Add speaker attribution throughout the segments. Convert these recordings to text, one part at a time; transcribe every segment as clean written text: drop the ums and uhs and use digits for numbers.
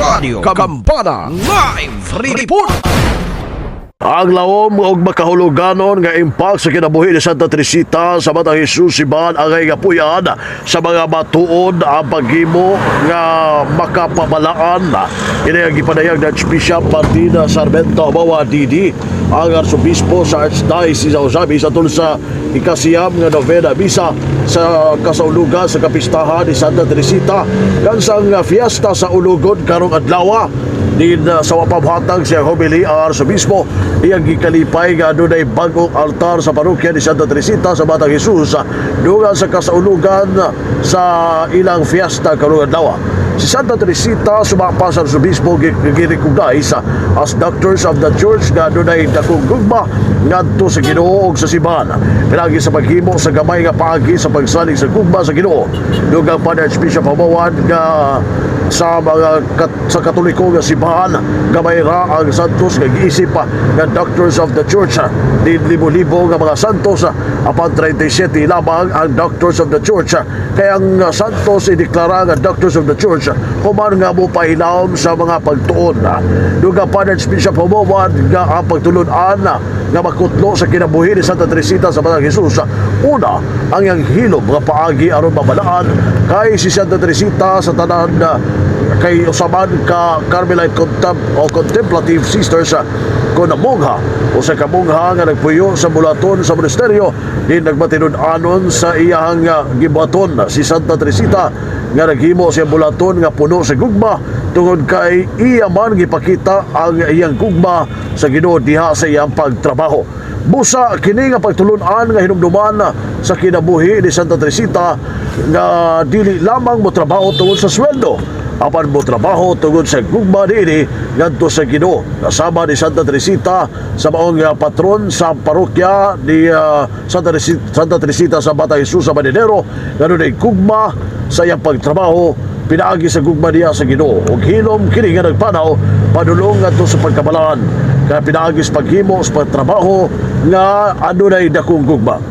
Speaker 1: Radio Kambana Live Report.
Speaker 2: Ang lawom og makahuluganon nga impact sa kinabuhi ni Santa Teresita sa Batang Jesus Siban angay gapuyan sa mga matuod ang paghimo nga makapabalaan. Ini ang gipadayag na Archbishop Martina Sarmento Bawa Didi, ang Arsobispo sa Archdiocese of Ozamis atol sa ikasiyam nga novena misa sa kasaulugan sa kapistahan ni Santa Teresita kansang fiesta sa ulugon karong adlaw. Din sa wapabhatag siya homily ang Arsobispo iyang gikalipay nga dunay bagong altar sa parokya ni Santa Teresita sa Batang Jesus dungan sa kasaulugan sa ilang fiesta karong adlaw. Si Santa Teresita sumapa sa Arsobispo girecognize as Doctors of the Church nga dunay dakong gugma ngadto sa Ginoo ug sa simbahan pinagi sa paghimo sa gamay nga paagi sa pagsalig sa gugma sa Ginoo. Dugang pa ni Archbishop Habawan nga sa mga sa Katoliko nga simbahan gamay ra ang santos nga giisip nga Doctors of the Church. Di libo-libo nga mga santos apan 37 lamang ang Doctors of the Church kaya ang santos ideklara nga Doctors of the Church human nga mo pailawom sa mga pagtuon. Dugang pa ni Archbishop Habawan nga ang pagtulon-an nga makutlo sa kinabuhi ni Santa Teresita sa Batang Jesus. Una, ang iyang hilom nga paagi aron mabalaan kay si Santa Teresita sa tanan kay usaban ka Carmelite Contemplative Sisters kon mongha o sa kamongha nga nagpuyo sa bulaton sa monasteryo din nagmatinud-anon sa iyang gibuhaton si Santa Teresita nga naghimo siya bulaton nga puno sa gugma tungod kay iya man gipakita ang iyang gugma sa Ginoo diha sa iyang pagtrabaho. Busa kini nga pagtulon-an nga hinumduman sa kinabuhi ni Santa Teresita nga dili lamang mo trabaho tungod sa sweldo apan mo trabaho tungod sa gugma niini ngadto sa Ginoo. Kasama ni Santa Teresita sa maong patron sa parokya ni Santa Teresita sa Batang Jesus sa Maninero nga dunay gugma sa iyang pagtrabaho pinaagi sa gugma niya sa Ginoo ug hilom kini nga nagpanaw padulong ngadto sa pagkabalaan kaya pinaagi sa paghimo sa pagtrabaho nga adunay dakong gugma.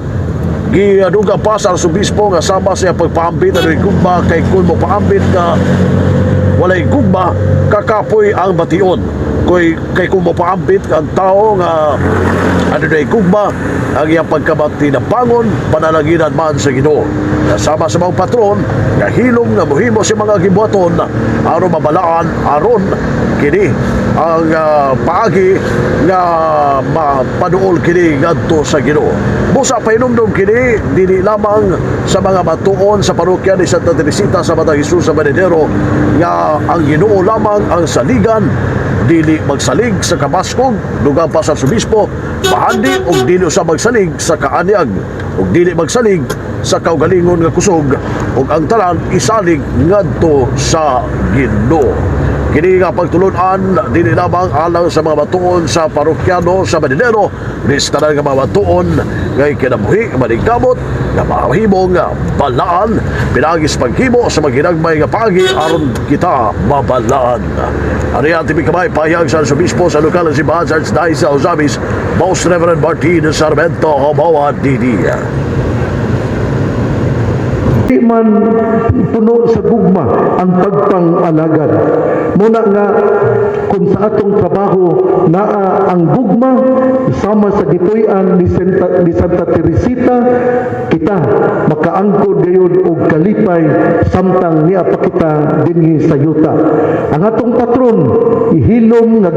Speaker 2: Giaduga pa sa Arsobispo nga sama sa pagpaambit adunay gugma kay kun mo paambit nga walay gugma kakapoy ang bation kay kung mapaambit ang tao nga ano na gugma ang iyang pagkabati na bangon panalaginan man sa Ginoo. Kasama sa mga patron nga hilom nga muhimo sa mga gibuhaton aron mabalaan aron kini ang paagi nga mapaduol kini ngadto sa Ginoo. Busa painumdum kini dili lamang sa mga matuon sa parokya ni Santa Teresita sa Batang Jesus sa Maninero nga ang Ginoo lamang ang saligan, dili magsalig sa kabaskog dugang pa sa Arsobispo mahandi og dili sa magsalig sa kaanyag og dili magsalig sa kaugalingon nga kusog ug ang tanan isalig ngadto sa Ginoo. Kini nga pagtulon-an dili lamang alang sa mga batuon sa parokyano sa Maninero lista na nga mga batuon ngay kinabuhi maningkamot nga mahimong balaan pinagis paghimo sa maghinagmay nga pagi aron kita mabalaan. Ari ating kamay pahayag sa Arsobispo sa lokal na simbahan sa Archdiocese of Ozamis, Most Reverend Martin Sarmento Bawa Didi.
Speaker 3: Di man puno sa gugma ang pagpang-alagad. Muna nga kung sa atong trabaho naa ang gugma sama sa gipuy-an ni Santa Teresita, kita makaangkod gayon og kalipay samtang niya pa kita dinhi sa yuta. Ang atong patron ihilom nga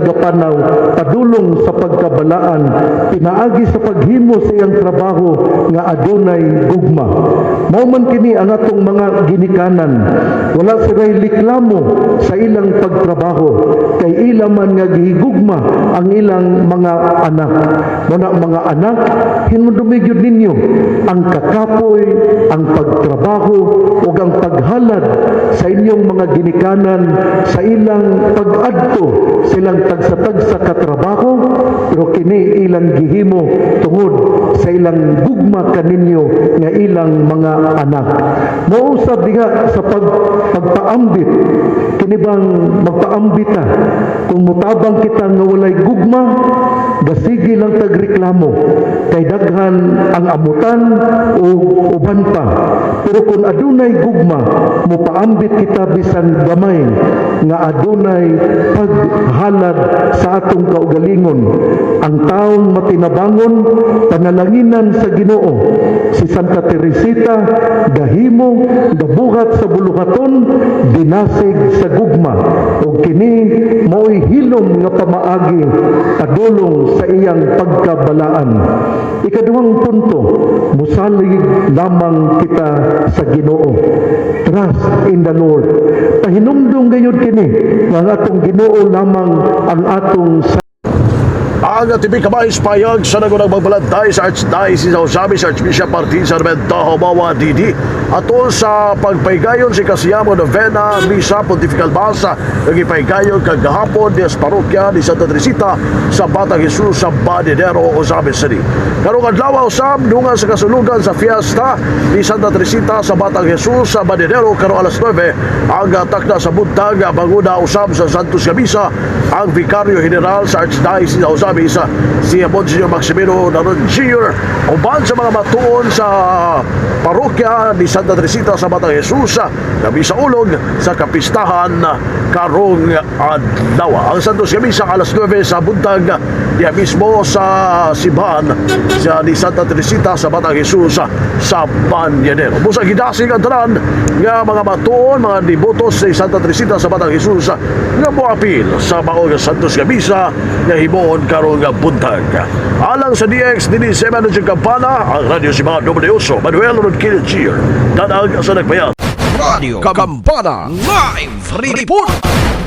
Speaker 3: gapanaw padulong sa pagkabalaan pinaagi sa paghimo sa iyang trabaho nga adunay gugma. Mao man kini ang atong mga ginikanan. Wala siray liklamo sa ilang pagtrabaho kay ila man nga gihigugma ang ilang mga anak. Muna mga anak, hinumdumigyod ninyo ang kakapoy, ang pagtrabaho ug ang paghalad sa inyong mga ginikanan sa ilang pag-adto silang tagsa-tagsa katrabaho pero kini ilang gihimo tungod sa ilang gugma kaninyo nga ilang mga anak. Mausab diha sa pagpaambit magpaambit, kini bang magpaambit ta kung mutabang kita nga walay gugma, gasigi lang tagreklamo kay daghan ang amutan o uban pa. Pero kung adunay gugma, mupaambit kita bisan gamay nga adunay paghalad sa atong kaugalingon. Ang taong matinabangon, panalanginan sa Ginoo. Si Santa Teresita, gahimo, gabuhat sa buluhaton, dinasig sa gugma. O kini, mao'y hilom nga pamaagi, padulong sa iyang pagkabalaan. Ikaduhang punto, musalig lamang kita sa Ginoo. Trust in the Lord. Pahinumdong gayud kini, nga ang atong Ginoo lamang ang atong
Speaker 2: Ang TV Kabayis Payag sa nagunang magbalantay sa Archdiocese of Osabe sa Archbishop Martin Sarmento Mawa Didi atol sa pagpaygayon si Kasiyamo Novena Misa Pontifical Mass ang ipaygayon kagahapon di sa parokya ni Santa Teresita sa Batang Jesus sa Badinero Osabe City. Karong adlaw usab dungan sa kasulugan sa fiesta ni Santa Teresita sa Batang Jesus sa Badinero karong alas 9 ang takna sa buntag banguna usab sa Santos Misa ang Vicario General sa Archdiocese of Osabe sa si Monsignor Maximino Naron Jr. uban sa mga matuon sa parokya ni Santa Teresita sa Batang Jesus na bisa ulog sa kapistahan karong adlaw. Ang Santos Misa alas 9 sa buntag diya mismo sa simbahan ni Santa Teresita sa Batang Jesus sa Banyanero. Busa gidasig ang tanan nga mga matuon, mga devotos ni Santa Teresita sa Batang Jesus nga moapil sa maong Santos Misa nga himuon karong buntag. Alang sa DX dinhi sa Manuel Campana, ang radyo si mga Dominioso, Manuel Rodquil Gier, danag sa nagbayad.
Speaker 1: Radio Kambana Live Report.